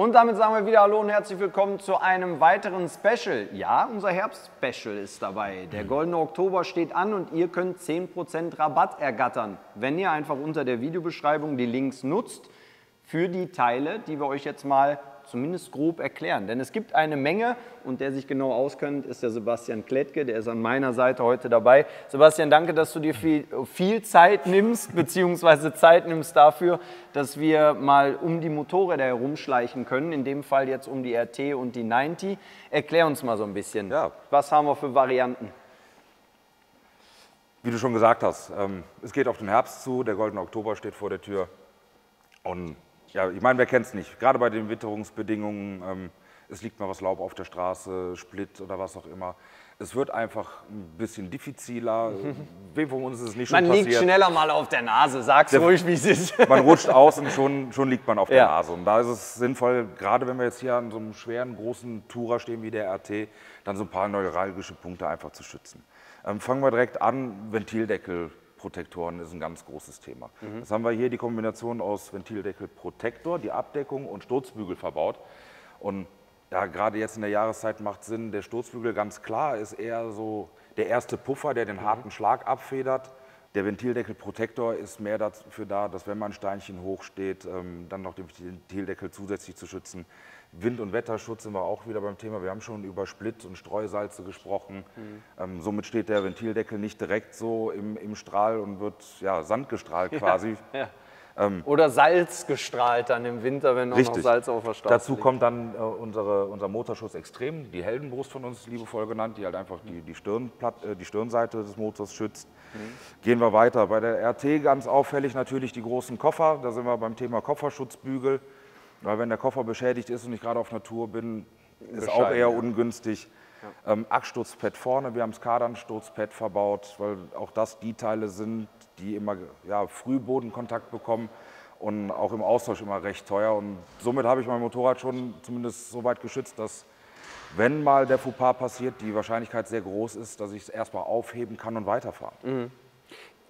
Und damit sagen wir wieder Hallo und herzlich willkommen zu einem weiteren Special. Ja, unser Herbst-Special ist dabei. Der Goldene Oktober steht an und ihr könnt 10% Rabatt ergattern, wenn ihr einfach unter der Videobeschreibung die Links nutzt für die Teile, die wir euch jetzt mal zumindest grob erklären. Denn es gibt eine Menge und der sich genau auskennt, ist der Sebastian Klettke, der ist an meiner Seite heute dabei. Sebastian, danke, dass du dir viel Zeit nimmst, beziehungsweise Zeit nimmst dafür, dass wir mal um die Motorräder herumschleichen können, in dem Fall jetzt um die RT und die 90. Erklär uns mal so ein bisschen, was haben wir für Varianten? Wie du schon gesagt hast, es geht auf den Herbst zu, der Goldene Oktober steht vor der Tür und ja, ich meine, wer kennt es nicht, gerade bei den Witterungsbedingungen, es liegt mal was Laub auf der Straße, Split oder was auch immer. Es wird einfach ein bisschen diffiziler. Wem von uns ist es nicht schon passiert? Man liegt schneller mal auf der Nase, sag's ruhig, wie es ist. Man rutscht aus und schon liegt man auf der Nase. Und da ist es sinnvoll, gerade wenn wir jetzt hier an so einem schweren, großen Tourer stehen wie der RT, dann so ein paar neuralgische Punkte einfach zu schützen. Fangen wir direkt an, Ventildeckel. Protektoren ist ein ganz großes Thema. Das haben wir hier die Kombination aus Ventildeckelprotektor, die Abdeckung und Sturzbügel verbaut. Und ja, gerade jetzt in der Jahreszeit macht Sinn, der Sturzbügel ganz klar ist eher so der erste Puffer, der den harten Schlag abfedert. Der Ventildeckelprotektor ist mehr dafür da, dass wenn man ein Steinchen hochsteht, dann noch den Ventildeckel zusätzlich zu schützen. Wind- und Wetterschutz sind wir auch wieder beim Thema. Wir haben schon über Split- und Streusalze gesprochen. Somit steht der Ventildeckel nicht direkt so im Strahl und wird sandgestrahlt quasi. Oder Salz gestrahlt dann im Winter, wenn noch Salz auf der Straße Dazu kommt dann unser Motorschutz Extrem, die Heldenbrust von uns liebevoll genannt, die halt einfach die Stirnseite des Motors schützt. Gehen wir weiter. Bei der RT ganz auffällig natürlich die großen Koffer. Da sind wir beim Thema Kofferschutzbügel. Weil wenn der Koffer beschädigt ist und ich gerade auf einer Tour bin, ist auch eher ungünstig. Achssturzpad vorne, wir haben das Kardansturzpad verbaut, weil auch das die Teile sind, die immer früh Bodenkontakt bekommen und auch im Austausch immer recht teuer. Und somit habe ich mein Motorrad schon zumindest so weit geschützt, dass wenn mal der Fauxpas passiert, die Wahrscheinlichkeit sehr groß ist, dass ich es erstmal aufheben kann und weiterfahren.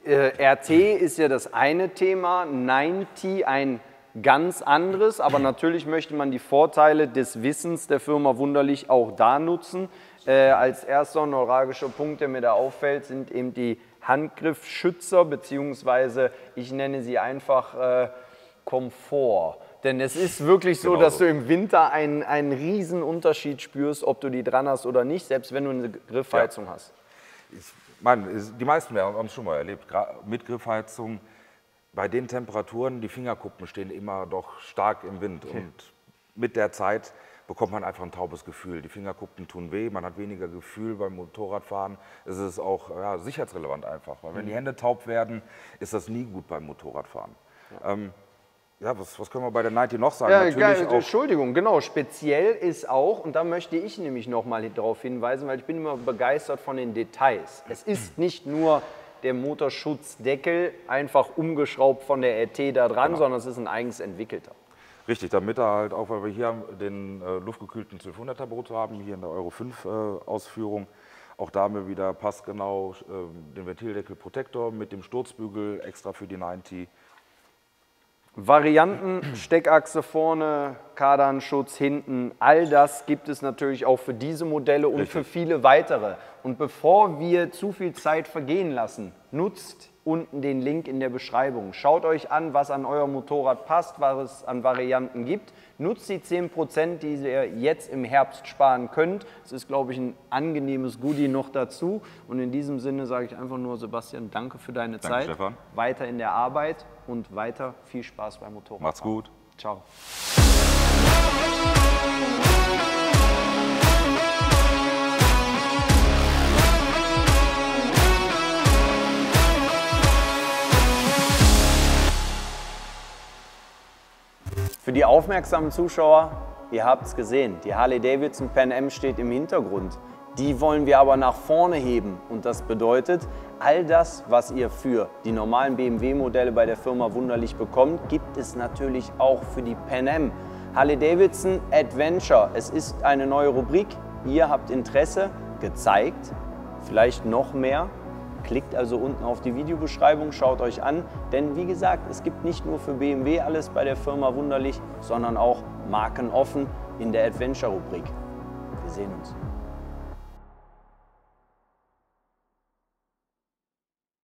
RT ist ja das eine Thema, 90 ein ganz anderes, aber natürlich möchte man die Vorteile des Wissens der Firma Wunderlich auch da nutzen. Als erster neuralgischer Punkt, der mir da auffällt, sind eben die Handgriffschützer, beziehungsweise ich nenne sie einfach Komfort. Denn es ist wirklich so, dass du im Winter einen riesen Unterschied spürst, ob du die dran hast oder nicht, selbst wenn du eine Griffheizung hast. Ich meine, die meisten haben es schon mal erlebt, mit Griffheizung. Bei den Temperaturen, die Fingerkuppen stehen immer doch stark im Wind und mit der Zeit bekommt man einfach ein taubes Gefühl. Die Fingerkuppen tun weh, man hat weniger Gefühl beim Motorradfahren. Es ist auch sicherheitsrelevant einfach, weil wenn die Hände taub werden, ist das nie gut beim Motorradfahren. Was können wir bei der 90 noch sagen? Entschuldigung, genau, speziell ist auch, und da möchte ich nämlich noch mal darauf hinweisen, weil ich bin immer begeistert von den Details. Es ist nicht nur der Motorschutzdeckel einfach umgeschraubt von der RT da dran, sondern es ist ein eigens entwickelter. Richtig, damit er halt auch, weil wir hier den luftgekühlten 1200er Motor haben, hier in der Euro 5 Ausführung, auch da haben wir wieder passgenau den Ventildeckelprotektor mit dem Sturzbügel extra für die 90. Varianten, Steckachse vorne, Kardanschutz hinten, all das gibt es natürlich auch für diese Modelle und für viele weitere. Und bevor wir zu viel Zeit vergehen lassen, nutzt unten den Link in der Beschreibung. Schaut euch an, was an euer Motorrad passt, was es an Varianten gibt. Nutzt die 10%, die ihr jetzt im Herbst sparen könnt. Es ist, glaube ich, ein angenehmes Goodie noch dazu. Und in diesem Sinne sage ich einfach nur, Sebastian, danke für deine Zeit. Stefan. Weiter in der Arbeit und weiter viel Spaß beim Motorrad. Macht's gut. Ciao. Für die aufmerksamen Zuschauer, ihr habt es gesehen, die Harley-Davidson Pan Am steht im Hintergrund. Die wollen wir aber nach vorne heben und das bedeutet, all das, was ihr für die normalen BMW-Modelle bei der Firma Wunderlich bekommt, gibt es natürlich auch für die Pan Am. Harley-Davidson Adventure, es ist eine neue Rubrik, ihr habt Interesse gezeigt, vielleicht noch mehr. Klickt also unten auf die Videobeschreibung, schaut euch an, denn wie gesagt, es gibt nicht nur für BMW alles bei der Firma Wunderlich, sondern auch Marken offen in der Adventure-Rubrik. Wir sehen uns.